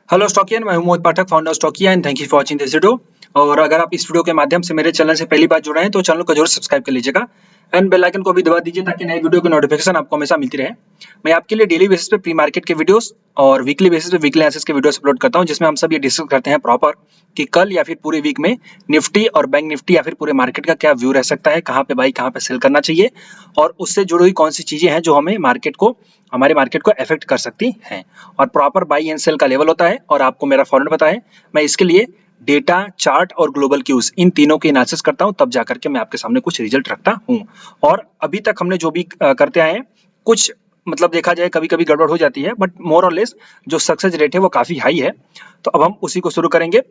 Hello Stockian, मैं हूं Mohit Pathak, founder Stockia and thank you for watching this video. और अगर आप इस वीडियो के माध्यम से मेरे चैनल से पहली बार जुड़ रहे हैं तो चैनल को जरूर सब्सक्राइब कर लीजिएगा एंड बेल आइकन को भी दबा दीजिए ताकि नए वीडियो की नोटिफिकेशन आपको हमेशा मिलती रहे। मैं आपके लिए डेली बेसिस पे प्री मार्केट के वीडियोस और वीकली बेसिस पे वीकली एनालिसिस के वीडियोस अपलोड करता हूं, जिसमें हम सब ये डिस्कस करते हैं प्रॉपर कि कल या फिर पूरे वीक में निफ्टी और बैंक निफ्टी या फिर पूरे मार्केट का क्या व्यू रह सकता है, कहाँ पे बाई कहाँ पे सेल करना चाहिए और उससे जुड़ी हुई कौन सी चीजें हैं जो हमें हमारे मार्केट को अफेक्ट कर सकती हैं। और प्रॉपर बाई एंड सेल का लेवल होता है और आपको मेरा फॉर्मूला पता है। मैं इसके लिए डेटा, चार्ट और ग्लोबल क्यूज इन तीनों के एनालिसिस करता हूं, तब जाकर के मैं आपके सामने कुछ रिजल्ट रखता हूं। और अभी तक हमने जो भी करते आए हैं, कुछ मतलब देखा जाए कभी कभी गड़बड़ हो जाती है, बट मोर और लेस जो सक्सेस रेट है वो काफी हाई है। तो अब हम उसी को शुरू करेंगे।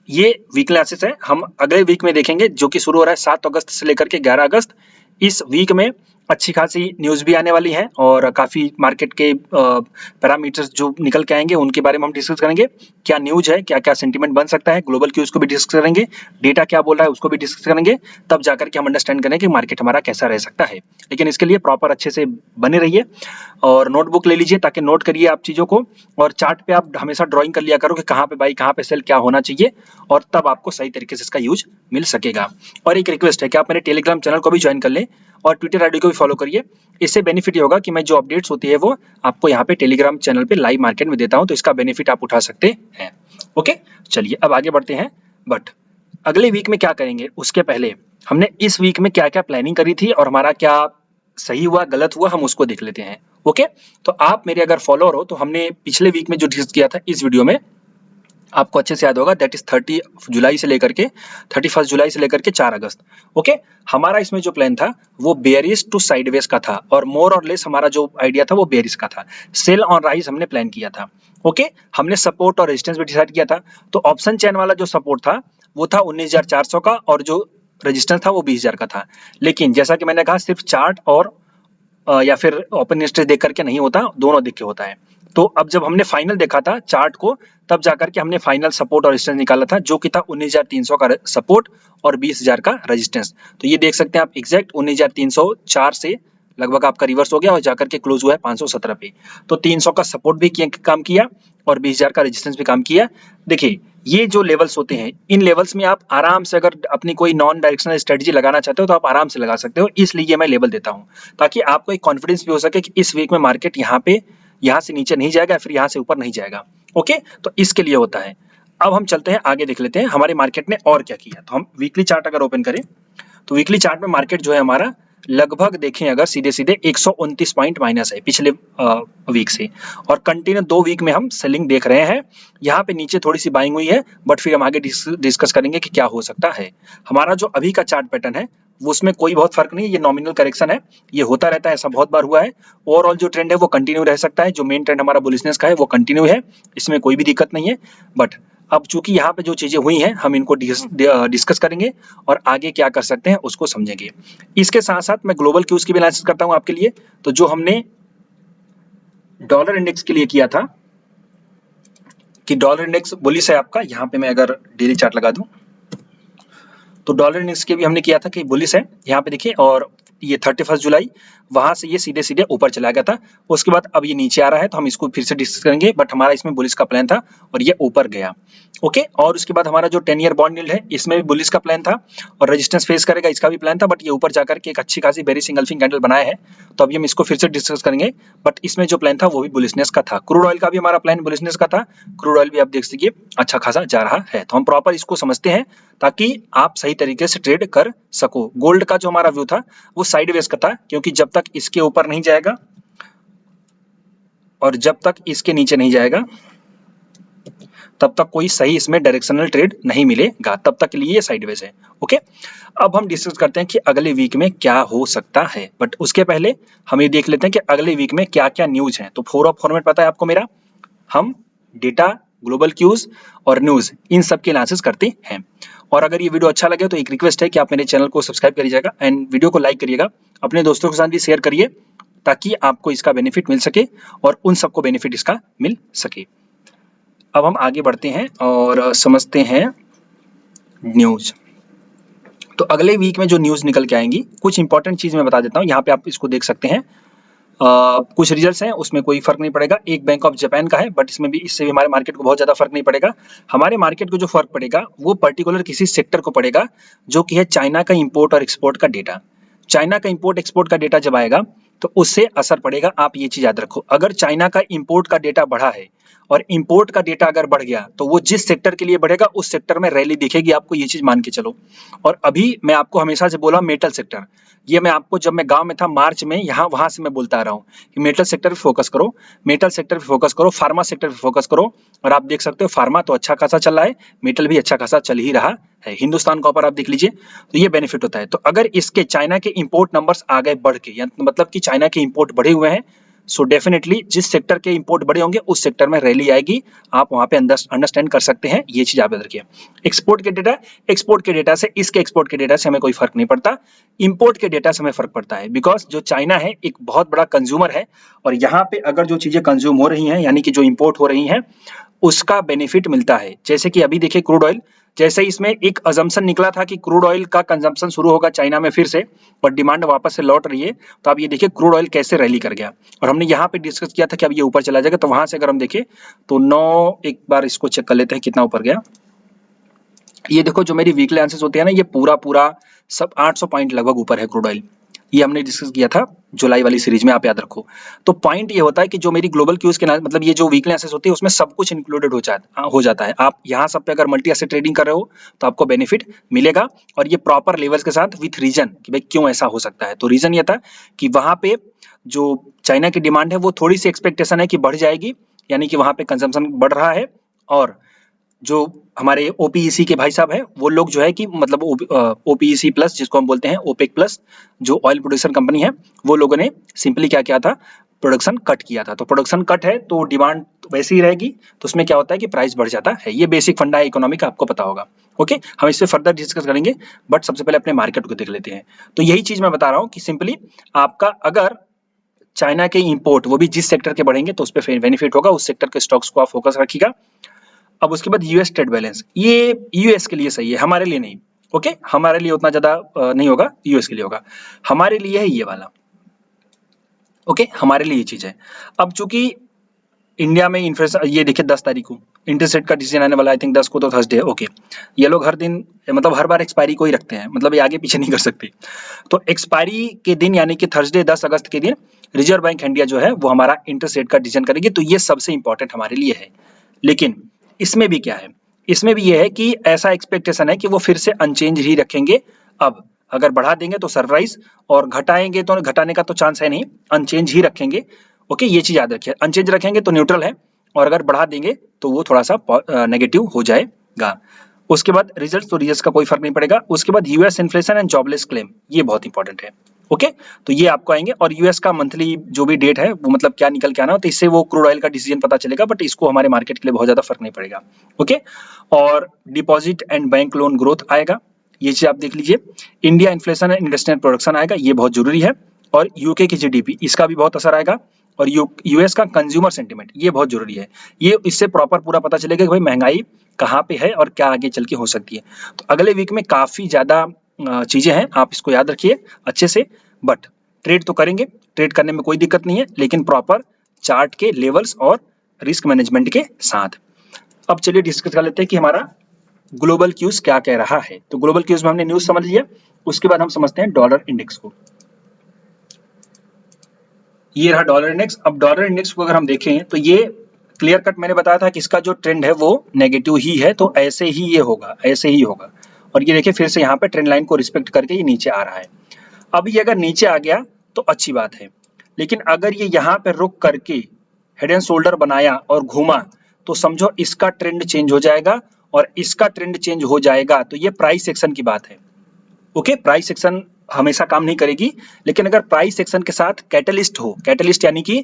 ये वीकली एनालिसिस है, हम अगले वीक में देखेंगे जो कि शुरू हो रहा है 7 अगस्त से लेकर के 11 अगस्त। इस वीक में अच्छी खासी न्यूज़ भी आने वाली है और काफ़ी मार्केट के पैरामीटर्स जो निकल के आएंगे उनके बारे में हम डिस्कस करेंगे। क्या न्यूज़ है, क्या क्या सेंटीमेंट बन सकता है, ग्लोबल क्यूज़ को भी डिस्कस करेंगे, डेटा क्या बोल रहा है उसको भी डिस्कस करेंगे, तब जाकर के हम अंडरस्टैंड करेंगे कि मार्केट हमारा कैसा रह सकता है। लेकिन इसके लिए प्रॉपर अच्छे से बने रहिए और नोटबुक ले लीजिए ताकि नोट करिए आप चीज़ों को, और चार्ट पे आप हमेशा ड्राइंग कर लिया करो कि कहाँ पे बाई कहाँ पे सेल क्या होना चाहिए, और तब आपको सही तरीके से इसका यूज मिल सकेगा। और एक रिक्वेस्ट है कि आप मेरे टेलीग्राम चैनल को भी ज्वाइन कर लें और ट्विटर आईडी को भी फॉलो करिए। इससे बेनिफिट ये होगा कि मैं जो अपडेट्स होती है वो आपको यहाँ पे टेलीग्राम चैनल पे लाइव मार्केट में देता हूँ, तो इसका बेनिफिट आप उठा सकते हैं। ओके, चलिए अब आगे बढ़ते हैं। बट अगले वीक में क्या करेंगे उसके पहले हमने इस वीक में क्या क्या प्लानिंग करी थी और हमारा क्या सही हुआ गलत हुआ, हम उसको देख लेते हैं। ओके, तो आप मेरे अगर फॉलोअर हो तो हमने पिछले वीक में जो डिस्कस किया था इस वीडियो में आपको अच्छे से याद होगा, दैट इज 30 जुलाई से लेकर के 31 जुलाई से लेकर के 4 अगस्त। ओके, हमारा इसमें जो प्लान था वो बेयरिश टू साइडवेज का था और मोर और लेस हमारा जो आइडिया था वो बेयरिश का था। सेल ऑन राइज हमने प्लान किया था। ओके, हमने सपोर्ट और रेजिस्टेंस भी डिसाइड किया था। तो ऑप्शन चेन वाला जो सपोर्ट था वो था 19,400 का और जो रजिस्टेंस था वो 20,000 का था। लेकिन जैसा कि मैंने कहा, सिर्फ चार्ट और या फिर ओपन इंटरेस्ट देख करके नहीं होता, दोनों देख के होता है। तो अब जब हमने फाइनल देखा था चार्ट को, तब जाकर के हमने फाइनल सपोर्ट और रेजिस्टेंस निकाला था, जो कि था 19,300 का सपोर्ट और 20,000 का रेजिस्टेंस। तो ये देख सकते हैं आप, एग्जैक्ट 19,304 से लगभग आपका रिवर्स हो गया और जाकर के क्लोज हुआ है 517 पे। तो 300 का सपोर्ट भी काम किया और 20,000 का रेजिस्टेंस भी काम किया। देखिए, ये जो लेवल्स होते हैं, इन लेवल्स में आप आराम से अगर अपनी कोई नॉन डायरेक्शनल स्ट्रेटजी लगाना चाहते हो तो आप आराम से लगा सकते हो। इसलिए मैं लेवल देता हूँ ताकि आपको एक कॉन्फिडेंस भी हो सके कि इस वीक में मार्केट यहाँ से नीचे नहीं जाएगा, फिर यहाँ से ऊपर नहीं जाएगा। ओके, तो इसके लिए होता है। अब हम चलते हैं आगे, देख लेते हैं हमारे मार्केट ने और क्या किया। तो हम वीकली चार्ट अगर ओपन करें तो वीकली चार्ट में मार्केट जो है हमारा लगभग देखें अगर सीधे सीधे 129 पॉइंट माइनस है पिछले वीक से, और कंटिन्यू 2 वीक में हम सेलिंग देख रहे हैं। यहाँ पे नीचे थोड़ी सी बाइंग हुई है, बट फिर हम आगे डिस्कस करेंगे कि क्या हो सकता है। हमारा जो अभी का चार्ट पैटर्न है वो उसमें कोई बहुत फर्क नहीं है, ये नॉमिनल करेक्शन है, ये होता रहता है, ऐसा बहुत बार हुआ है। ओवरऑल जो ट्रेंड है वो कंटिन्यू रह सकता है, जो मेन ट्रेंड हमारा बुलिशनेस का है वो कंटिन्यू है, इसमें कोई भी दिक्कत नहीं है। बट अब चूंकि यहाँ पे जो चीजें हुई हैं हम इनको डिस्कस करेंगे और आगे क्या कर सकते हैं उसको समझेंगे। इसके साथ साथ मैं ग्लोबल क्यूज की भी एनालिसिस करता हूं आपके लिए। तो जो हमने डॉलर इंडेक्स के लिए किया था कि डॉलर इंडेक्स बुलिश है आपका, यहाँ पे मैं अगर डेली चार्ट लगा दूं तो डॉलर इंडेक्स के भी हमने किया था कि बुलिश है, यहाँ पे देखिए। और ये 31 जुलाई वहां से ये सीधे सीधे ऊपर चला गया था, उसके बाद अब ये नीचे आ रहा है, तो हम इसको फिर से डिस्कस करेंगे। बट हमारा इसमें बुलिश का प्लान था और ये ऊपर गया। ओके, और उसके बाद हमारा जो 10 ईयर बॉन्ड यील्ड है इसमें भी बुलिश का प्लान था और रेजिस्टेंस फेस करेगा, इसका भी प्लान था, बट ये ऊपर जाकर के एक अच्छी खासी बेरी सिंगल्फिंग कैंडल बनाया है, तो अभी हम इसको फिर से डिस्कस करेंगे। बट इसमें जो प्लान था वो भी बुलिशनेस का था। क्रूड ऑयल का भी हमारा प्लान बुलिशनेस का था, क्रूड ऑयल भी आप देख सकिए अच्छा खासा जा रहा है। तो हम प्रॉपर इसको समझते हैं ताकि आप सही तरीके से ट्रेड कर सको। गोल्ड का जो हमारा व्यू था वो साइडवेज का था, क्योंकि जब तक इसके ऊपर नहीं जाएगा और जब तक इसके नीचे नहीं जाएगा तब तक कोई सही इसमें डायरेक्शनल ट्रेड नहीं मिलेगा, तब तक के लिए ये साइडवेज है। ओके, अब हम डिस्कस करते हैं कि अगले वीक में क्या हो सकता है, बट उसके पहले हम ये देख लेते हैं कि अगले वीक में क्या क्या न्यूज है। तो फॉर्मेट पता है आपको मेरा, हम डेटा, ग्लोबल क्यूज और न्यूज इन सब की एनालिसिस करते हैं। और अगर ये वीडियो अच्छा लगे तो एक रिक्वेस्ट है कि आप मेरे चैनल को सब्सक्राइब करिएगा एंड वीडियो को लाइक करिएगा, अपने दोस्तों के साथ भी शेयर करिए ताकि आपको इसका बेनिफिट मिल सके और उन सबको बेनिफिट इसका मिल सके। अब हम आगे बढ़ते हैं और समझते हैं न्यूज। तो अगले वीक में जो न्यूज निकल के आएंगी, कुछ इंपॉर्टेंट चीज मैं बता देता हूँ, यहाँ पे आप इसको देख सकते हैं। कुछ रिजल्ट्स हैं उसमें कोई फर्क नहीं पड़ेगा। एक बैंक ऑफ जापान का है, बट इसमें भी इससे भी हमारे मार्केट को बहुत ज़्यादा फर्क नहीं पड़ेगा। हमारे मार्केट को जो फर्क पड़ेगा वो पर्टिकुलर किसी सेक्टर को पड़ेगा, जो कि है चाइना का इंपोर्ट और एक्सपोर्ट का डेटा। चाइना का इंपोर्ट एक्सपोर्ट का डेटा जब आएगा तो उससे असर पड़ेगा। आप ये चीज याद रखो, अगर चाइना का इंपोर्ट का डेटा बढ़ा है और इंपोर्ट का डेटा अगर बढ़ गया तो वो जिस सेक्टर के लिए बढ़ेगा उस सेक्टर में रैली दिखेगी आपको, ये चीज मान के चलो। और अभी मैं आपको हमेशा से बोला मेटल सेक्टर, ये मैं आपको जब मैं गांव में था मार्च में, यहाँ वहां से मैं बोलता आ रहा हूँ कि मेटल सेक्टर पे फोकस करो, मेटल सेक्टर पे फोकस करो, फार्मा सेक्टर पे फोकस करो। और आप देख सकते हो फार्मा तो अच्छा खासा चल रहा है, मेटल भी अच्छा खासा चल ही रहा है। हिंदुस्तान कॉपर आप देख लीजिए, तो ये बेनिफिट होता है। तो अगर इसके चाइना के इंपोर्ट नंबर्स आ गए बढ़ के, मतलब कि चाइना के इंपोर्ट बढ़े हुए हैं, सो डेफिनेटली जिस सेक्टर के इंपोर्ट बढ़े होंगे उस सेक्टर में रैली आएगी। आप वहां पे अंडरस्टैंड कर सकते हैं, ये चीज आप याद रखिए। एक्सपोर्ट के डेटा से इसके एक्सपोर्ट के डेटा से हमें कोई फर्क नहीं पड़ता, इंपोर्ट के डेटा से हमें फर्क पड़ता है। बिकॉज जो चाइना है एक बहुत बड़ा कंज्यूमर है, और यहाँ पे अगर जो चीजें कंज्यूम हो रही हैं, यानी कि जो इंपोर्ट हो रही हैं, उसका बेनिफिट मिलता है। जैसे कि अभी देखिए क्रूड ऑयल, जैसे इसमें एक अजम्पशन निकला था कि क्रूड ऑयल का कंजम्पशन शुरू होगा चाइना में फिर से, और डिमांड वापस से लौट रही है, तो आप ये देखिए क्रूड ऑयल कैसे रैली कर गया। और हमने यहाँ पे डिस्कस किया था कि अब ये ऊपर चला जाएगा, तो वहां से अगर हम देखें तो 9, एक बार इसको चेक कर लेते हैं कितना ऊपर गया। ये देखो जो मेरी वीकली एनालिसिस होती है ना, ये पूरा सब 800 पॉइंट लगभग ऊपर है क्रूड ऑयल। ये हमने डिस्कस किया था जुलाई वाली सीरीज में, आप याद रखो। तो पॉइंट ये होता है कि जो मेरी ग्लोबल क्यूज के मतलब ये जो वीकली एनालिसिस होती है उसमें सब कुछ इंक्लूडेड हो जाता है। आप यहाँ सब पे अगर मल्टी एसेट ट्रेडिंग कर रहे हो तो आपको बेनिफिट मिलेगा, और ये प्रॉपर लेवल्स के साथ विथ रीजन कि भाई क्यों ऐसा हो सकता है। तो रीजन ये था कि वहां पे जो चाइना की डिमांड है वो थोड़ी सी एक्सपेक्टेशन है कि बढ़ जाएगी, यानी कि वहां पे कंजम्पशन बढ़ रहा है। और जो हमारे ओपीईसी के भाई साहब हैं वो लोग जो है कि मतलब ओपीईसी प्लस जिसको हम बोलते हैं ओपेक प्लस, जो ऑयल प्रोड्यूसर कंपनी है, वो लोगों ने सिंपली क्या किया था, प्रोडक्शन कट किया था। तो प्रोडक्शन कट है तो डिमांड वैसे ही रहेगी, तो उसमें क्या होता है कि प्राइस बढ़ जाता है। ये बेसिक फंडा है इकोनॉमी का, आपको पता होगा। ओके, हम इस पे फर्दर डिस्कस करेंगे, बट सबसे पहले अपने मार्केट को देख लेते हैं। तो यही चीज मैं बता रहा हूँ कि सिंपली आपका अगर चाइना के इंपोर्ट वो भी जिस सेक्टर के बढ़ेंगे तो उस पर बेनिफिट होगा, उस सेक्टर के स्टॉक्स को आप फोकस रखिएगा। अब उसके बाद यूएस ट्रेड बैलेंस, ये यूएस के लिए सही है, हमारे लिए नहीं। ओके, हमारे लिए उतना ज्यादा नहीं होगा, यूएस के लिए होगा। हमारे लिए है ये वाला। ओके, हमारे लिए ये चीज है। अब चूंकि इंडिया में इन्फ्लेशन, ये देखिए 10 तारीख को इंटरेस्ट रेट का डिसीजन आने वाला, आई थिंक 10 को तो थर्सडे है। ओके, ये लोग हर दिन मतलब हर बार एक्सपायरी को ही रखते हैं, मतलब ये आगे पीछे नहीं कर सकते। तो एक्सपायरी के दिन यानी कि थर्सडे 10 अगस्त के दिन रिजर्व बैंक इंडिया जो है वो हमारा इंटरेस्ट रेट का डिसीजन करेगी। तो ये सबसे इंपॉर्टेंट हमारे लिए है। लेकिन इसमें भी क्या है, इसमें भी ये है कि ऐसा एक्सपेक्टेशन है कि वो फिर से अनचेंज ही रखेंगे। अब अगर बढ़ा देंगे तो सरप्राइज, और घटाएंगे तो घटाने का तो चांस है नहीं, अनचेंज ही रखेंगे। ओके, ये चीज याद रखिए, अनचेंज रखेंगे तो न्यूट्रल है, और अगर बढ़ा देंगे तो वो थोड़ा सा नेगेटिव हो जाएगा। उसके बाद रिजल्ट, तो रिजल्ट का कोई फर्क नहीं पड़ेगा। उसके बाद US inflation and jobless claim, ये बहुत इंपॉर्टेंट है। ओके, तो ये आपको आएंगे, और यूएस का मंथली जो भी डेट है वो मतलब क्या निकल के आना हो, तो इससे वो क्रूड ऑयल का डिसीजन पता चलेगा, बट इसको हमारे मार्केट के लिए बहुत ज्यादा फर्क नहीं पड़ेगा। ओके, और deposit and bank loan growth आएगा, ये चीज आप देख लीजिए। India inflation and industrial production आएगा, ये बहुत जरूरी है। और यूके की जीडीपी, इसका भी बहुत असर आएगा। और यूएस का कंज्यूमर सेंटिमेंट, ये बहुत जरूरी है। ये इससे प्रॉपर पूरा पता चलेगा कि भाई महंगाई कहाँ पे है और क्या आगे चल के हो सकती है। तो अगले वीक में काफी ज्यादा चीजें हैं, आप इसको याद रखिए अच्छे से। बट ट्रेड तो करेंगे, ट्रेड करने में कोई दिक्कत नहीं है, लेकिन प्रॉपर चार्ट के लेवल्स और रिस्क मैनेजमेंट के साथ। अब चलिए डिस्कस कर लेते हैं कि हमारा ग्लोबल क्यूज क्या कह रहा है। तो ग्लोबल क्यूज में हमने न्यूज समझ लिया, उसके बाद हम समझते हैं डॉलर इंडेक्स को। ये रहा डॉलर इंडेक्स। अब डॉलर इंडेक्स को अगर हम देखें तो ये क्लियर कट मैंने बताया था कि इसका जो ट्रेंड है वो नेगेटिव ही है, तो ऐसे ही ये होगा, ऐसे ही होगा। और ये देखिए फिर से यहाँ पे ट्रेंड लाइन को रिस्पेक्ट करके ये नीचे आ रहा है। अब ये अगर नीचे आ गया तो अच्छी बात है, लेकिन अगर ये यहाँ पे रुक करके हेड एंड शोल्डर बनाया और घूमा तो समझो इसका ट्रेंड चेंज हो जाएगा, और इसका ट्रेंड चेंज हो जाएगा तो ये प्राइस एक्शन की बात है। ओके, प्राइस एक्शन हमेशा काम नहीं करेगी, लेकिन अगर प्राइस एक्शन के साथ कैटलिस्ट हो, कैटलिस्ट यानी कि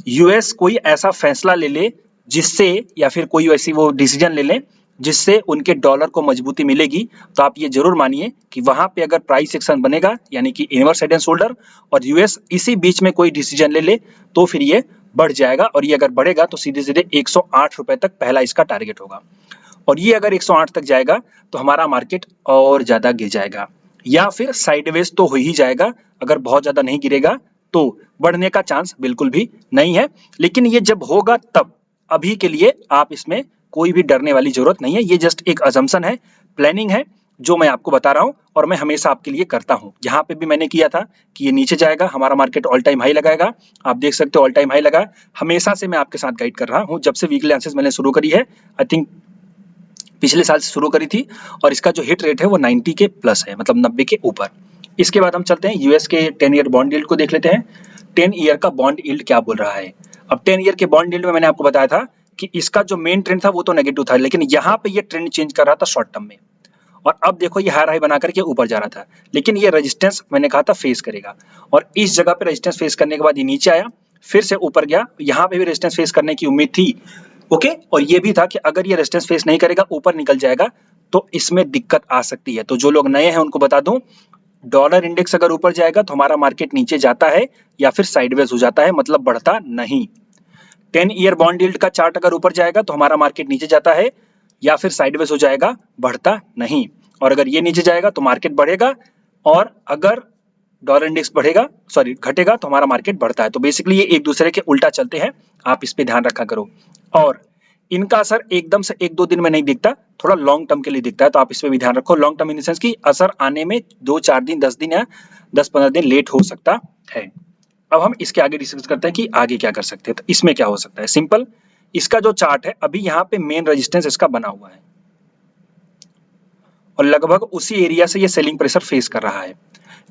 यूएस कोई ऐसा फैसला ले ले जिससे, या फिर कोई ऐसी वो डिसीजन ले ले जिससे उनके डॉलर को मजबूती मिलेगी, तो आप ये जरूर मानिए कि वहां पे अगर प्राइस एक्शन बनेगा यानी कि इनवर्स हेड एंड शोल्डर, और यूएस इसी बीच में कोई डिसीजन ले ले तो फिर ये बढ़ जाएगा। और ये अगर बढ़ेगा तो सीधे सीधे 108 रुपए तक पहला इसका टारगेट होगा। और ये अगर 108 तक जाएगा तो हमारा मार्केट और ज्यादा गिर जाएगा, या फिर साइडवेज तो हो ही जाएगा। अगर बहुत ज्यादा नहीं गिरेगा तो बढ़ने का चांस बिल्कुल भी नहीं है। लेकिन ये जब होगा तब, अभी के लिए आप इसमें कोई भी डरने वाली जरूरत नहीं है। ये जस्ट एक अजम्पशन है, प्लानिंग है जो मैं आपको बता रहा हूँ और मैं हमेशा आपके लिए करता हूँ। यहाँ पे भी मैंने किया था कि ये नीचे जाएगा, हमारा मार्केट ऑल टाइम हाई लगाएगा। आप देख सकते हो ऑल टाइम हाई लगा। हमेशा से मैं आपके साथ गाइड कर रहा हूँ जब से वीकली एनालिसिस मैंने शुरू करी है, आई थिंक पिछले साल से शुरू करी थी, और इसका जो हिट रेट है वो 90 के प्लस है, मतलब 90 के ऊपर। इसके बाद हम चलते हैं यूएस के 10 ईयर बॉन्ड यील्ड को देख लेते हैं। 10 ईयर का बॉन्ड यील्ड क्या बोल रहा है। अब 10 ईयर के बॉन्ड यील्ड में मैंने आपको बताया था कि इसका जो मेन ट्रेंड था वो तो नेगेटिव था, लेकिन यहाँ पे ये ट्रेंड चेंज कर रहा था शॉर्ट टर्म में, और अब देखो ये हाई बना करके ऊपर जा रहा था, लेकिन ये रेजिस्टेंस मैंने कहा था फेस करेगा, और इस जगह पे रेजिस्टेंस फेस करने के बाद ये नीचे आया, फिर से ऊपर गया। यहाँ पे भी रेजिस्टेंस फेस करने की उम्मीद थी, ओके, और ये भी था कि अगर ये रेजिस्टेंस फेस नहीं करेगा, ऊपर निकल जाएगा, तो इसमें दिक्कत आ सकती है। तो जो लोग नए हैं उनको बता दूं, डॉलर इंडेक्स अगर ऊपर जाएगा तो हमारा मार्केट नीचे जाता है या फिर साइडवेज हो जाता है, मतलब बढ़ता नहीं। 10 ईयर बॉन्ड यील्ड का चार्ट अगर ऊपर जाएगा तो हमारा मार्केट नीचे जाता है या फिर साइडवेज हो जाएगा, बढ़ता नहीं। और अगर ये नीचे जाएगा तो मार्केट बढ़ेगा, और अगर डॉलर इंडेक्स बढ़ेगा, सॉरी घटेगा, तो हमारा मार्केट बढ़ता है। तो बेसिकली ये एक दूसरे के उल्टा चलते हैं, आप इस पे ध्यान रखा करो। और इनका असर एकदम से 1-2 दिन में नहीं दिखता, थोड़ा लॉन्ग टर्म के लिए दिखता है, तो आप इस पे भी ध्यान रखो। Long term in the sense की असर आने में 2-4 दिन, 10 दिन या 10-15 दिन लेट हो सकता है। अब हम इसके आगे डिस्कस करते हैं कि आगे क्या कर सकते हैं। तो इसमें क्या हो सकता है, सिंपल, इसका जो चार्ट है अभी यहाँ पे मेन रेजिस्टेंस इसका बना हुआ है, और लगभग उसी एरिया से ये सेलिंग प्रेशर फेस कर रहा है।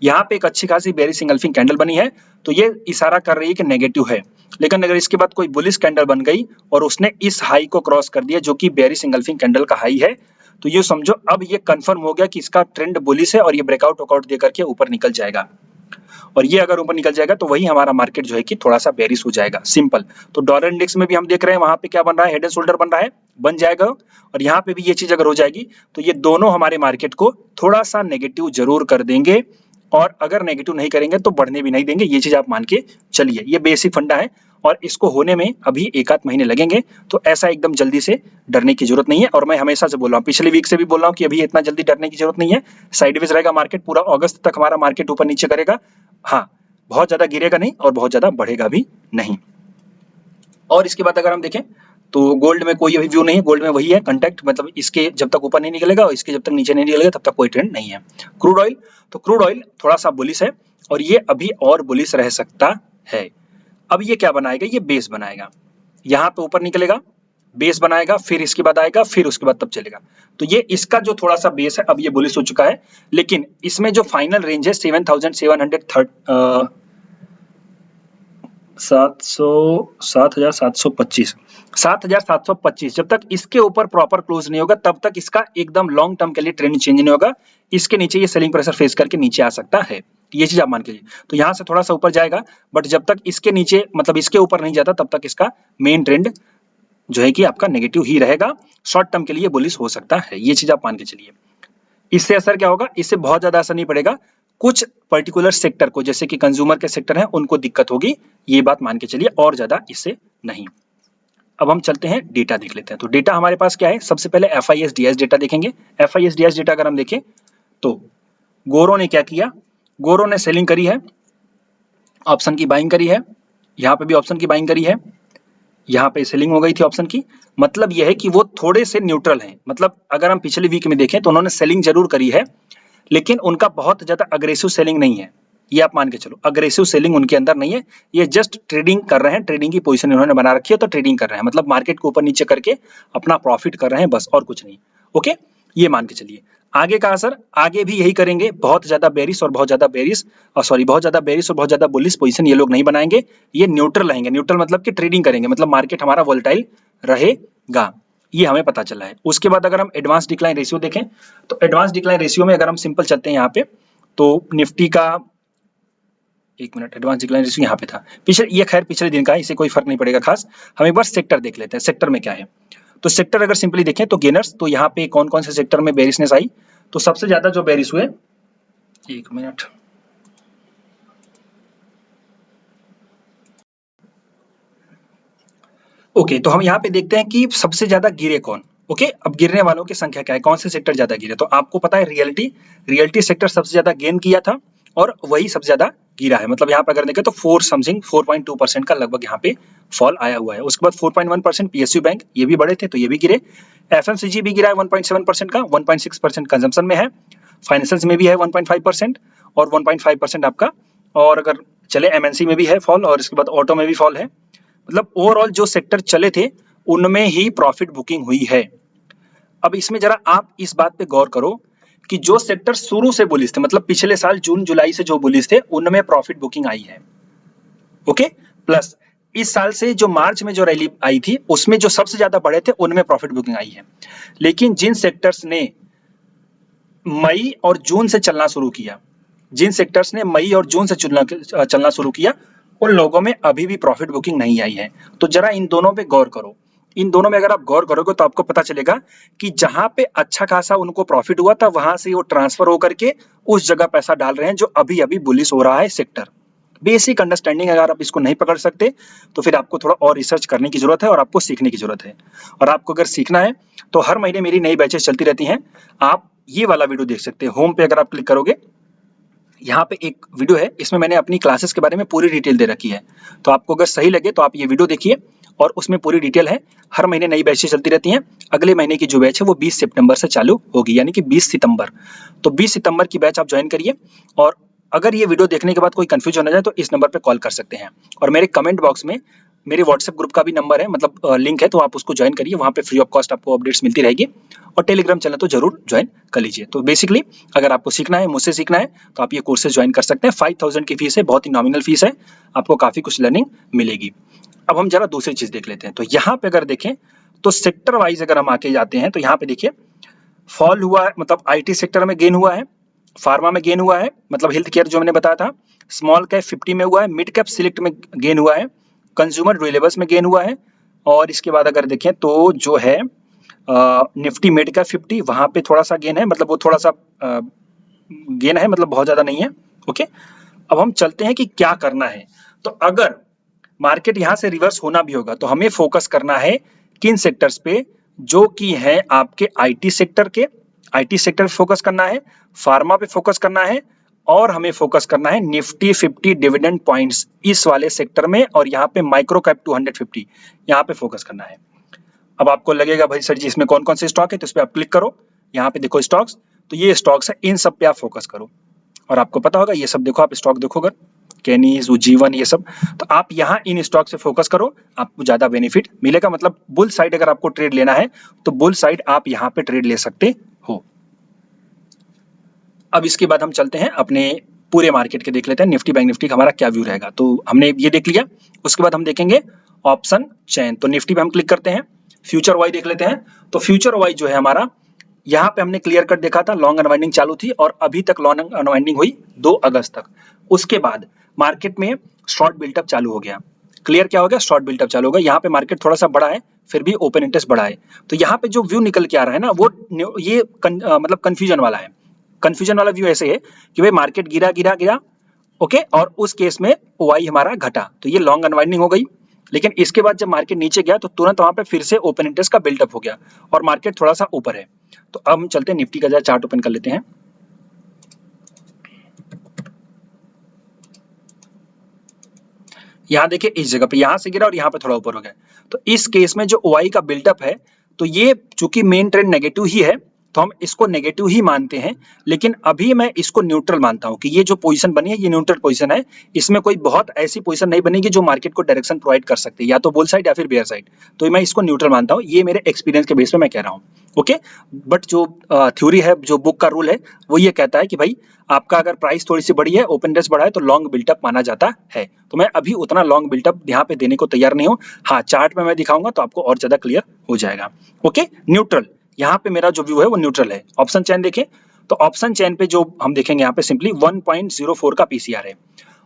यहाँ पे एक अच्छी खासी बेरिश इंगल्फिंग कैंडल बनी है, तो ये इशारा कर रही है कि नेगेटिव है। लेकिन अगर इसके बाद कोई बुलिश कैंडल बन गई और उसने इस हाई को क्रॉस कर दिया जो कि बेरिश इंगल्फिंग कैंडल का हाई है, तो ये समझो अब ये कंफर्म हो गया कि इसका ट्रेंड बुलिश है और ये ब्रेकआउट वॉकआउट देकर के ऊपर निकल जाएगा। और ये अगर ऊपर निकल जाएगा तो वही हमारा मार्केट जो है कि थोड़ा सा बेरिश हो जाएगा, सिंपल। तो डॉलर इंडेक्स में भी हम देख रहे हैं वहां पे क्या बन रहा है, हेड एंड शोल्डर बन रहा है, बन जाएगा। और यहाँ पे भी ये चीज अगर हो जाएगी तो ये दोनों हमारे मार्केट को थोड़ा सा नेगेटिव जरूर कर देंगे, और अगर नेगेटिव नहीं करेंगे तो बढ़ने भी नहीं देंगे। ये चीज आप मान के चलिए, ये बेसिक फंडा है, और इसको होने में अभी 1-8 महीने लगेंगे। तो ऐसा एकदम जल्दी से डरने की जरूरत नहीं है। और मैं हमेशा से बोल रहा हूँ, पिछले वीक से भी बोल रहा हूँ कि अभी इतना जल्दी डरने की जरूरत नहीं है। साइडवेज रहेगा मार्केट, पूरा अगस्त तक हमारा मार्केट ऊपर नीचे करेगा। हाँ, बहुत ज्यादा गिरेगा नहीं और बहुत ज्यादा बढ़ेगा भी नहीं। और इसके बाद अगर हम देखें तो गोल्ड में कोई अभी व्यू नहीं है, गोल्ड में वही है कंटेक्ट, मतलब इसके जब तक ऊपर नहीं निकलेगा और इसके जब तक नीचे नहीं निकलेगा तब तक कोई ट्रेंड नहीं है। क्रूड ऑयल, तो क्रूड ऑयल थोड़ा सा बुलिश है, और ये अभी और बुलिश रह सकता है। अब ये क्या बनाएगा, ये बेस बनाएगा, यहाँ पे ऊपर निकलेगा, बेस बनाएगा, फिर इसके बाद आएगा, फिर उसके बाद तब चलेगा। तो ये इसका जो थोड़ा सा बेस है अब ये बुलिश हो चुका है, लेकिन इसमें जो फाइनल रेंज है 7,725, जब तक इसके ऊपर प्रॉपर क्लोज नहीं होगा तब तक इसका एकदम लॉन्ग टर्म के लिए ट्रेंड चेंज नहीं होगा। इसके नीचे ये सेलिंग प्रेशर फेस करके नीचे आ सकता है, ये चीज आप मान के चलिए। तो यहाँ से थोड़ा सा ऊपर जाएगा, बट जब तक इसके नीचे, मतलब इसके ऊपर नहीं जाता, तब तक इसका मेन ट्रेंड जो है कि आपका नेगेटिव ही रहेगा। शॉर्ट टर्म के लिए बुलिश हो सकता है, ये चीज आप मान के चलिए। इससे असर क्या होगा, इससे बहुत ज्यादा असर नहीं पड़ेगा, कुछ पर्टिकुलर सेक्टर को, जैसे कि कंज्यूमर के सेक्टर हैं, उनको दिक्कत होगी, ये बात मान के चलिए, और ज्यादा इससे नहीं। अब हम चलते हैं डेटा देख लेते हैं। तो डेटा हमारे पास क्या है, सबसे पहले FIS-DS डेटा देखेंगे। FIS-DS डेटा अगर हम देखें तो गोरो ने क्या किया, गोरो ने सेलिंग करी है, ऑप्शन की बाइंग करी है, यहाँ पे भी ऑप्शन की बाइंग करी है, यहाँ पे सेलिंग हो गई थी ऑप्शन की। मतलब यह है कि वो थोड़े से न्यूट्रल हैं, मतलब अगर हम पिछले वीक में देखें तो उन्होंने सेलिंग जरूर करी है, लेकिन उनका बहुत ज्यादा अग्रेसिव सेलिंग नहीं है, ये आप मान के चलो, अग्रेसिव सेलिंग उनके अंदर नहीं है। ये जस्ट ट्रेडिंग कर रहे हैं, ट्रेडिंग की पोजीशन इन्होंने बना रखी है, तो ट्रेडिंग कर रहे हैं, मतलब मार्केट को ऊपर नीचे करके अपना प्रॉफिट कर रहे हैं, बस, और कुछ नहीं। ओके, ये मान के चलिए। आगे का असर, आगे भी यही करेंगे, बहुत ज्यादा बेरिश और बहुत ज्यादा बेरिश, बहुत ज्यादा बेरिश और बहुत ज्यादा बुलिश पोजीशन ये लोग नहीं बनाएंगे, ये न्यूट्रल रहेंगे। न्यूट्रल मतलब कि ट्रेडिंग करेंगे, मतलब मार्केट हमारा वोलेटाइल रहेगा, ये हमें पता चला है। उसके बाद अगर हम एडवांस डिक्लाइन रेशियो देखें तो एडवांस डिक्लाइन रेशियो में अगर हम सिंपल चलते हैं यहाँ पे, तो निफ्टी का, एक मिनट, एडवांस डिक्लाइन रेशियो यहाँ पे था पिछले, ये खैर पिछले दिन का है, इसे कोई फर्क नहीं पड़ेगा खास। हम एक बार सेक्टर देख लेते हैं, सेक्टर में क्या है। तो सेक्टर अगर सिंपली देखें तो गेनर्स, तो यहाँ पे कौन कौन से सेक्टर में बेरिशनेस आई, तो सबसे ज्यादा जो बेरिश हुए, एक मिनट, ओके, तो हम यहाँ पे देखते हैं कि सबसे ज्यादा गिरे कौन। ओके, अब गिरने वालों की संख्या क्या है, कौन से सेक्टर ज्यादा गिरे, तो आपको पता है रियलिटी सेक्टर सबसे ज्यादा गेन किया था, और वही सबसे ज्यादा गिरा है। मतलब यहाँ पे अगर देखें तो 4.2% का लगभग यहाँ पे फॉल आया हुआ है। उसके बाद 4.1% पीएसयू बैंक, ये भी बढ़े थे तो ये भी गिरे। एफएमसीजी भी गिरा है 1.7% का, 1.6% कंजम्पशन में है। फाइनेंशियल्स में भी है 1.5% और 1.5% आपका, और अगर चले एमएनसी में भी है फॉल, और इसके बाद ऑटो में भी फॉल है। मतलब ओवरऑल जो सेक्टर चले थे उनमें ही प्रॉफिट बुकिंग हुई है। अब इसमें जरा आप इस बात पे गौर करो कि जो सेक्टर शुरू से बुलिश थे, मतलब पिछले साल जून जुलाई से जो बुलिश थे, उनमें प्रॉफिट बुकिंग आई है। ओके, प्लस इस साल से जो मार्च में जो रैली आई थी उसमें जो सबसे ज्यादा बढ़े थे उनमें प्रॉफिट बुकिंग आई है। लेकिन जिन सेक्टर्स ने मई और जून से चलना शुरू किया, जिन सेक्टर्स ने मई और जून से चलना शुरू किया, उन लोगों में अभी भी प्रॉफिट बुकिंग नहीं आई है। तो जरा इन दोनों पे गौर करो। इन दोनों में अगर आप गौर करोगे तो आपको पता चलेगा कि जहां पे अच्छा खासा उनको प्रॉफिट हुआ था वहां से वो ट्रांसफर होकर के उस जगह पैसा डाल रहे हैं जो अभी अभी बुलिश हो रहा है सेक्टर। बेसिक अंडरस्टैंडिंग अगर आप इसको नहीं पकड़ सकते तो फिर आपको थोड़ा और रिसर्च करने की जरूरत है और आपको सीखने की जरूरत है। और आपको अगर सीखना है तो हर महीने मेरी नई बैचेस चलती रहती हैं। आप ये वाला वीडियो देख सकते हैं। होम पे अगर आप क्लिक करोगे, यहाँ पे एक वीडियो है, इसमें मैंने अपनी क्लासेस के बारे में पूरी डिटेल दे रखी है। तो आपको अगर सही लगे तो आप ये वीडियो देखिए और उसमें पूरी डिटेल है। हर महीने नई बैचेस चलती रहती हैं। अगले महीने की जो बैच है वो 20 सितंबर से चालू होगी, यानी कि 20 सितंबर। तो 20 सितंबर की बैच आप ज्वाइन करिए। और अगर ये वीडियो देखने के बाद कोई कंफ्यूजन हो जाए तो इस नंबर पे कॉल कर सकते हैं। और मेरे कमेंट बॉक्स में मेरे व्हाट्सएप ग्रुप का भी नंबर है, मतलब लिंक है, तो आप उसको ज्वाइन करिए। वहाँ पे फ्री ऑफ कॉस्ट आपको अपडेट्स मिलती रहेगी। और टेलीग्राम चैनल तो जरूर ज्वाइन कर लीजिए। तो बेसिकली अगर आपको सीखना है, मुझसे सीखना है, तो आप ये कोर्सेज ज्वाइन कर सकते हैं। 5000 की फीस है, बहुत ही नॉमिनल फीस है, आपको काफी कुछ लर्निंग मिलेगी। अब हम जरा दूसरी चीज देख लेते हैं। तो यहाँ पे अगर देखें तो सेक्टर वाइज अगर हम आके जाते हैं तो यहाँ पे देखिए फॉल हुआ है, मतलब आईटी सेक्टर में गेन हुआ है, फार्मा में गेन हुआ है, मतलब हेल्थ केयर जो मैंने बताया था, स्मॉल कैप 50 में हुआ है, मिड कैप सिलेक्ट में गेन हुआ है, कंज्यूमर ड्यूरेबल्स में गेन हुआ है। और इसके बाद अगर देखें तो जो है निफ्टी मिड कैप 50, वहां पे थोड़ा सा गेन है, मतलब वो थोड़ा सा गेन है, मतलब बहुत ज्यादा नहीं है। ओके, अब हम चलते हैं कि क्या करना है। तो अगर मार्केट यहां से रिवर्स होना भी होगा तो हमें फोकस करना है किन सेक्टर्स पे, जो कि है आपके आईटी सेक्टर के। आईटी सेक्टर पे फोकस करना है, फार्मा पे फोकस करना है, और हमें फोकस करना है निफ्टी 50 डिविडेंड पॉइंट्स इस वाले सेक्टर में, और यहाँ पे माइक्रो कैप 250 यहाँ पे फोकस करना है। अब आपको लगेगा भाई सर जी इसमें कौन कौन से स्टॉक है, तो इस पे आप क्लिक करो, यहाँ पे देखो स्टॉक्स, तो ये स्टॉक्स है, इन सब पे आप फोकस करो। और आपको पता होगा ये सब देखो, आप स्टॉक देखो अगर कैनीज, उज्जीवन, ये सब, तो आप यहाँ इन स्टॉक से फोकस करो, आपको ज्यादा बेनिफिट मिलेगा। मतलब बुल साइड अगर आपको ट्रेड लेना है तो बुल साइड आप यहाँ पे ट्रेड ले सकते हो। अब इसके बाद हम चलते हैं अपने पूरे मार्केट के देख लेते हैं, निफ्टी बैंक निफ्टी का हमारा क्या व्यू रहेगा। तो हमने ये देख लिया, उसके बाद हम देखेंगे ऑप्शन चेन। तो निफ्टी पे हम क्लिक करते हैं, फ्यूचर वाई देख लेते हैं। तो फ्यूचर वाई जो है हमारा, यहाँ पे हमने क्लियर कट देखा था, लॉन्ग अनवाइंडिंग चालू थी और अभी तक लॉन्ग अनवाइंडिंग हुई 2 अगस्त तक। उसके बाद मार्केट में शॉर्ट बिल्टअप चालू हो गया। क्लियर क्या हो गया, शॉर्ट बिल्टअप चालू हो गया। यहाँ पे मार्केट थोड़ा सा बड़ा है, फिर भी ओपन इंटरेस्ट बड़ा है। तो यहाँ पे जो व्यू निकल के आ रहा है ना, वो ये मतलब कंफ्यूजन वाला है। कंफ्यूजन वाला व्यू ऐसे है कि भाई मार्केट गिरा गिरा गिरा, ओके, और उस केस में ओआई हमारा घटा, तो ये लॉन्ग अनवाइंडिंग हो गई। लेकिन इसके बाद जब मार्केट नीचे गया तो तुरंत वहां पे फिर से ओपन इंटरेस्ट का बिल्डअप हो गया और मार्केट थोड़ा सा ऊपर है। तो अब हम चलते हैं निफ्टी का जरा चार्ट ओपन कर लेते हैं। यहाँ देखिए इस जगह पे यहाँ से गिरा और यहाँ पे थोड़ा ऊपर हो गया। तो इस केस में जो ओआई का बिल्डअप है, तो ये चूंकि मेन ट्रेंड नेगेटिव ही है तो हम इसको नेगेटिव ही मानते हैं। लेकिन अभी मैं इसको न्यूट्रल मानता हूं कि ये जो पोजीशन बनी है ये न्यूट्रल पोजीशन है। इसमें कोई बहुत ऐसी पोजीशन नहीं बनेगी जो मार्केट को डायरेक्शन प्रोवाइड कर सकती है, या तो बुल साइड या फिर बेयर साइड। तो मैं इसको न्यूट्रल मानता हूं, ये मेरे एक्सपीरियंस के बेस पे मैं कह रहा हूं। ओके, बट जो थ्योरी है, जो बुक का रूल है, वो ये कहता है कि भाई आपका अगर प्राइस थोड़ी सी बड़ी है, ओपन इंटरेस्ट बढ़ा है, तो लॉन्ग बिल्टअप माना जाता है। तो मैं अभी उतना लॉन्ग बिल्टअप यहाँ पे देने को तैयार नहीं हूँ। हाँ, चार्ट में मैं दिखाऊंगा तो आपको और ज्यादा क्लियर हो जाएगा। ओके, न्यूट्रल, यहाँ पे मेरा जो व्यू है वो न्यूट्रल है। ऑप्शन चेन देखें तो ऑप्शन चेन पे जो हम देखेंगे यहाँ पे सिंपली 1.04 का पीसीआर है।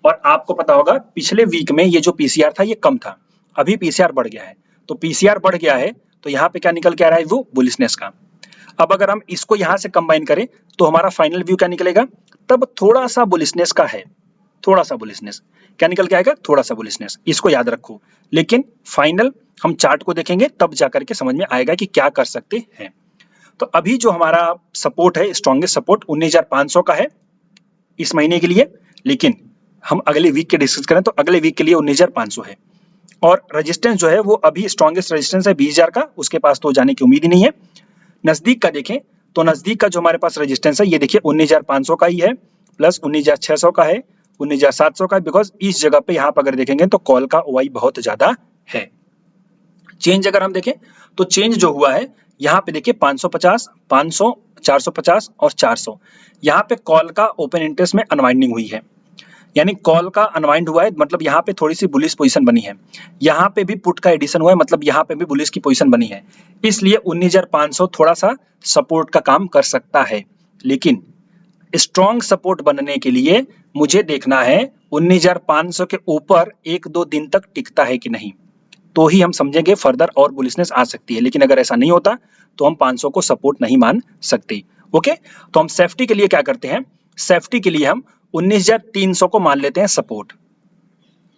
और आपको पता होगा पिछले वीक में ये जो पीसीआर था ये कम था, अभी पीसीआर बढ़ गया है। तो पीसीआर बढ़ गया है तो यहाँ पे क्या निकल के आ रहा है, वो बुलिशनेस का। अब अगर हम इसको यहाँ से कंबाइन करें तो हमारा फाइनल व्यू क्या निकलेगा, तब थोड़ा सा बुलिशनेस का है, थोड़ा सा बुलिशनेस क्या निकल के आएगा, थोड़ा सा बुलिशनेस, इसको याद रखो। लेकिन फाइनल हम चार्ट को देखेंगे तब जाकर के समझ में आएगा कि क्या कर सकते हैं। तो अभी जो हमारा सपोर्ट है, स्ट्रॉन्गेस्ट सपोर्ट 19,500 का है, इस महीने के लिए, लेकिन हम अगले वीक के डिस्कस करें तो अगले वीक के लिए 19,500 है। और रेजिस्टेंस जो है वो अभी स्ट्रॉन्गेस्ट रेजिस्टेंस है 20,000 का, उसके पास तो जाने की उम्मीद ही नहीं है। नजदीक का देखें तो नजदीक का जो हमारे पास रेजिस्टेंस है ये देखिए 19,500 का ही है, प्लस 19,600 का है, 19,700 का है, बिकॉज इस जगह पे यहाँ पर अगर देखेंगे तो कॉल का ओवाई बहुत ज्यादा है। चेंज अगर हम देखें तो चेंज जो हुआ है यहाँ पे देखिए 550, 500, 450 और 400, यहाँ पे कॉल का ओपन इंटरेस्ट में अनवाइंडिंग हुई है, यानी कॉल का अनवाइंड हुआ है, मतलब यहाँ पे थोड़ी सी बुलिश पोजीशन बनी है। यहाँ पे भी पुट का एडिशन हुआ है, मतलब यहाँ पे भी बुलिश की पोजीशन बनी है, इसलिए 19,500 थोड़ा सा सपोर्ट का काम कर सकता है। लेकिन स्ट्रॉन्ग सपोर्ट बनने के लिए मुझे देखना है 19,500 के ऊपर 1-2 दिन तक टिकता है कि नहीं, तो ही हम समझेंगे फर्दर और बुलिशनेस आ सकती है। लेकिन अगर ऐसा नहीं होता तो हम 500 को सपोर्ट नहीं मान सकते। ओके, तो हम सेफ्टी के लिए क्या करते हैं, सेफ्टी के लिए हम 19,300 को मान लेते हैं सपोर्ट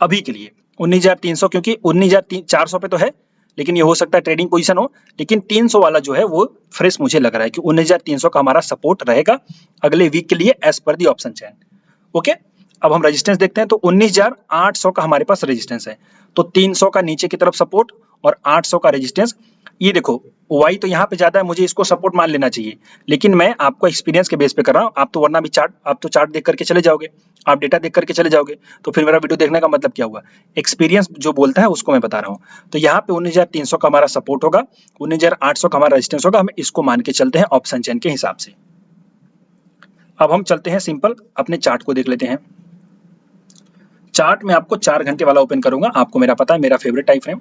अभी के लिए। 19,300 क्योंकि 19,400 पे तो है, लेकिन ये हो सकता है ट्रेडिंग पोजीशन हो, लेकिन 300 वाला जो है वो फ्रेश मुझे लग रहा है कि 19,300 का हमारा सपोर्ट रहेगा अगले वीक के लिए as per the option chain. Okay, अब हम रेजिस्टेंस देखते हैं तो 19,800 का हमारे पास रेजिस्टेंस है, तो 300 का नीचे की तरफ सपोर्ट और 800 का रेजिस्टेंस। ये देखो वाई तो यहाँ पे ज्यादा है, मुझे इसको सपोर्ट मान लेना चाहिए, लेकिन मैं आपको एक्सपीरियंस के बेस पे कर रहा हूँ। आप तो वरना भी चार्ट, आप तो चार्ट देख करके चले जाओगे, आप डेटा देख करके चले जाओगे, तो फिर मेरा वीडियो देखने का मतलब क्या हुआ। एक्सपीरियंस जो बोलता है उसको मैं बता रहा हूँ। तो यहाँ पे 19,300 का हमारा सपोर्ट होगा, 19,800 का हमारा रेजिस्टेंस होगा, हम इसको मान के चलते हैं ऑप्शन चेन के हिसाब से। अब हम चलते हैं सिंपल अपने चार्ट को देख लेते हैं। चार्ट में आपको 4 घंटे वाला ओपन करूंगा, आपको मेरा पता है मेरा फेवरेट टाइम फ्रेम।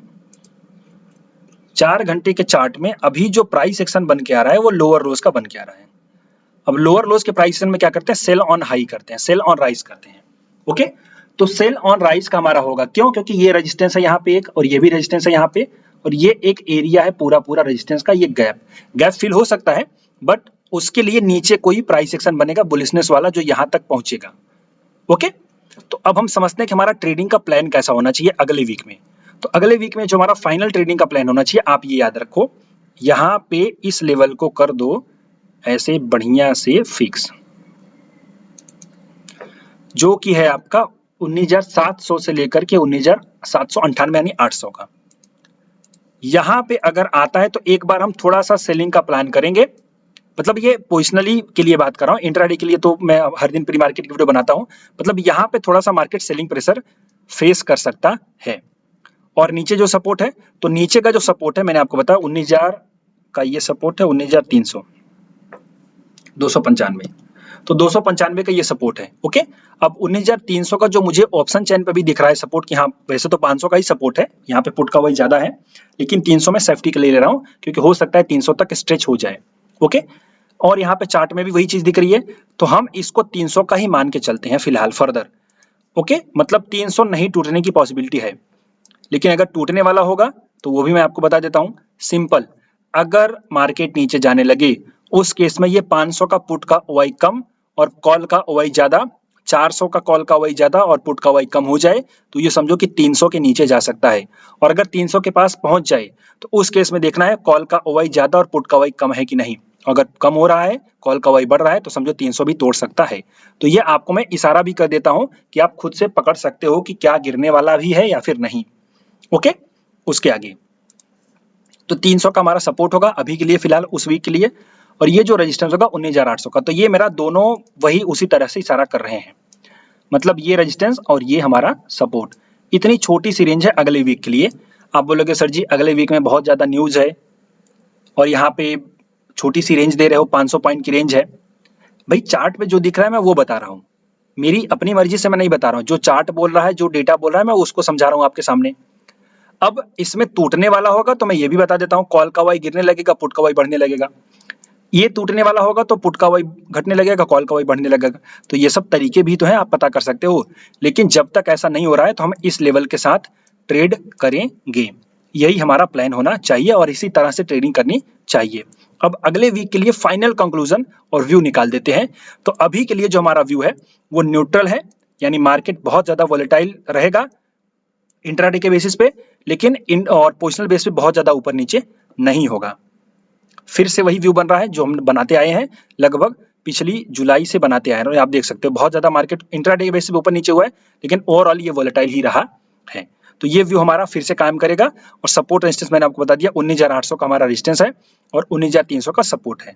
4 घंटे के चार्ट में अभी जो प्राइस एक्शन बन के आ रहा है वो लोअर लोज का बन के आ रहा है। अब लोअर लोज के प्राइस एक्शन में क्या करते हैं, सेल ऑन हाई करते हैं, सेल ऑन राइज करते हैं। ओके, तो सेल ऑन राइज का हमारा होगा, क्यों, क्योंकि ये रेजिस्टेंस है यहाँ पे एक, और ये भी रेजिस्टेंस है यहाँ पे, और ये एक एरिया है पूरा पूरा रेजिस्टेंस का, ये गैप फिल हो सकता है, बट उसके लिए नीचे कोई प्राइस एक्शन बनेगा बुलिशनेस वाला जो यहाँ तक पहुंचेगा। ओके, तो अब हम समझते हैं कि हमारा ट्रेडिंग का प्लान कैसा होना चाहिए अगले वीक में। तो अगले वीक में जो हमारा फाइनल ट्रेडिंग का प्लान होना चाहिए, आप ये याद रखो, यहाँ पे इस लेवल को कर दो ऐसे बढ़िया से फिक्स, जो कि है आपका 19,700 से लेकर के 19,798 यानी 800 का। यहाँ पे अगर आता है तो एक बार हम थोड़ा सा सेलिंग का प्लान करेंगे, मतलब ये पोजिशनली के लिए बात कर रहा हूँ, इंट्राडे के लिए तो मैं हर दिन प्री मार्केट की वीडियो बनाता हूँ। मतलब यहाँ पे थोड़ा सा मार्केट सेलिंग प्रेशर फेस कर सकता है। और नीचे जो सपोर्ट है, तो नीचे का जो सपोर्ट है मैंने आपको बताया 19,000 का ये सपोर्ट है, 19,300, 295, तो 295 का ये सपोर्ट है। ओके, अब 19,300 का जो मुझे ऑप्शन चैन पे भी दिख रहा है सपोर्ट की, हाँ वैसे तो 500 का ही सपोर्ट है, यहाँ पे पुट का वही ज्यादा है, लेकिन 300 में सेफ्टी के लिए ले रहा हूँ क्योंकि हो सकता है 300 तक स्ट्रेच हो जाए। ओके, और यहाँ पे चार्ट में भी वही चीज दिख रही है, तो हम इसको 300 का ही मान के चलते हैं फिलहाल फर्दर। ओके, मतलब 300 नहीं टूटने की पॉसिबिलिटी है, लेकिन अगर टूटने वाला होगा तो वो भी मैं आपको बता देता हूँ सिंपल। अगर मार्केट नीचे जाने लगे उस केस में ये 500 का पुट का ओवाई कम और कॉल का ओवाई ज्यादा, 400 का कॉल का ओवाई ज्यादा और पुट का ओवाई कम हो जाए, तो ये समझो कि 300 के नीचे जा सकता है। और अगर 300 के पास पहुंच जाए तो उस केस में देखना है कॉल का ओवाई ज्यादा और पुट का ओवाई कम है कि नहीं। अगर कम हो रहा है, कॉल का ओवाई बढ़ रहा है, तो समझो 300 भी तोड़ सकता है। तो ये आपको मैं इशारा भी कर देता हूं कि आप खुद से पकड़ सकते हो कि क्या गिरने वाला भी है या फिर नहीं। ओके, उसके आगे तो 300 का हमारा सपोर्ट होगा अभी के लिए फिलहाल उस वीक के लिए, और ये जो रेजिस्टेंस होगा 19,800 का। तो ये मेरा दोनों वही उसी तरह से इशारा कर रहे हैं, मतलब ये रेजिस्टेंस और ये हमारा सपोर्ट। इतनी छोटी सी रेंज है अगले वीक के लिए। आप बोलोगे सर जी अगले वीक में बहुत ज्यादा न्यूज है और यहाँ पे छोटी सी रेंज दे रहे हो, 500 पॉइंट की रेंज है। भाई चार्ट पे जो दिख रहा है मैं वो बता रहा हूँ, मेरी अपनी मर्जी से मैं नहीं बता रहा हूँ, जो चार्ट बोल रहा है, जो डेटा बोल रहा है, मैं उसको समझा रहा हूँ आपके सामने। अब इसमें टूटने वाला होगा तो मैं ये भी बता देता हूँ, कॉल का वाई गिरने लगेगा, पुट का वाई बढ़ने लगेगा। ये टूटने वाला होगा तो पुट का वाई घटने लगेगा, कॉल का वाई बढ़ने लगेगा। तो ये सब तरीके भी तो हैं, आप पता कर सकते हो। लेकिन जब तक ऐसा नहीं हो रहा है तो हम इस लेवल के साथ ट्रेड करेंगे, यही हमारा प्लान होना चाहिए और इसी तरह से ट्रेडिंग करनी चाहिए। अब अगले वीक के लिए फाइनल कंक्लूजन और व्यू निकाल देते हैं। तो अभी के लिए जो हमारा व्यू है वो न्यूट्रल है, यानी मार्केट बहुत ज्यादा वोलेटाइल रहेगा इंट्राडे के बेसिस पे, लेकिन इन और पोजिशनल बेस पे बहुत ज्यादा ऊपर नीचे नहीं होगा। फिर से वही व्यू बन रहा है जो हम बनाते आए हैं लगभग पिछली जुलाई से बनाते आए हैं। आप देख सकते हो बहुत ज्यादा मार्केट इंट्राडे बेसिस पे ऊपर नीचे हुआ है, लेकिन ओवरऑल ये वोलेटाइल ही रहा है। तो ये व्यू हमारा फिर से कायम करेगा और सपोर्ट रेजिस्टेंस मैंने आपको बता दिया 19,800 का हमारा रेजिस्टेंस है और 19,300 का सपोर्ट है।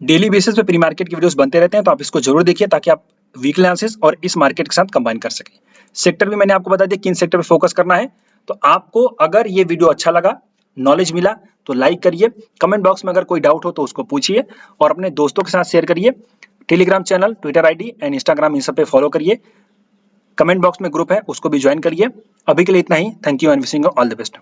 डेली बेसिस पे प्री मार्केट की वीडियोस बनते रहते हैं, तो आप इसको जरूर देखिए ताकि आप वीकली एनालिसिस और इस मार्केट के साथ कंबाइन कर सकें। सेक्टर भी मैंने आपको बता दिया किन सेक्टर पे फोकस करना है। तो आपको अगर ये वीडियो अच्छा लगा, नॉलेज मिला, तो लाइक करिए। कमेंट बॉक्स में अगर कोई डाउट हो तो उसको पूछिए और अपने दोस्तों के साथ शेयर करिए। Telegram channel, Twitter ID and Instagram इन सब पे फॉलो करिए। कमेंट बॉक्स में ग्रुप है, उसको भी ज्वाइन करिए। अभी के लिए इतना ही। Thank you and wishing you all the best.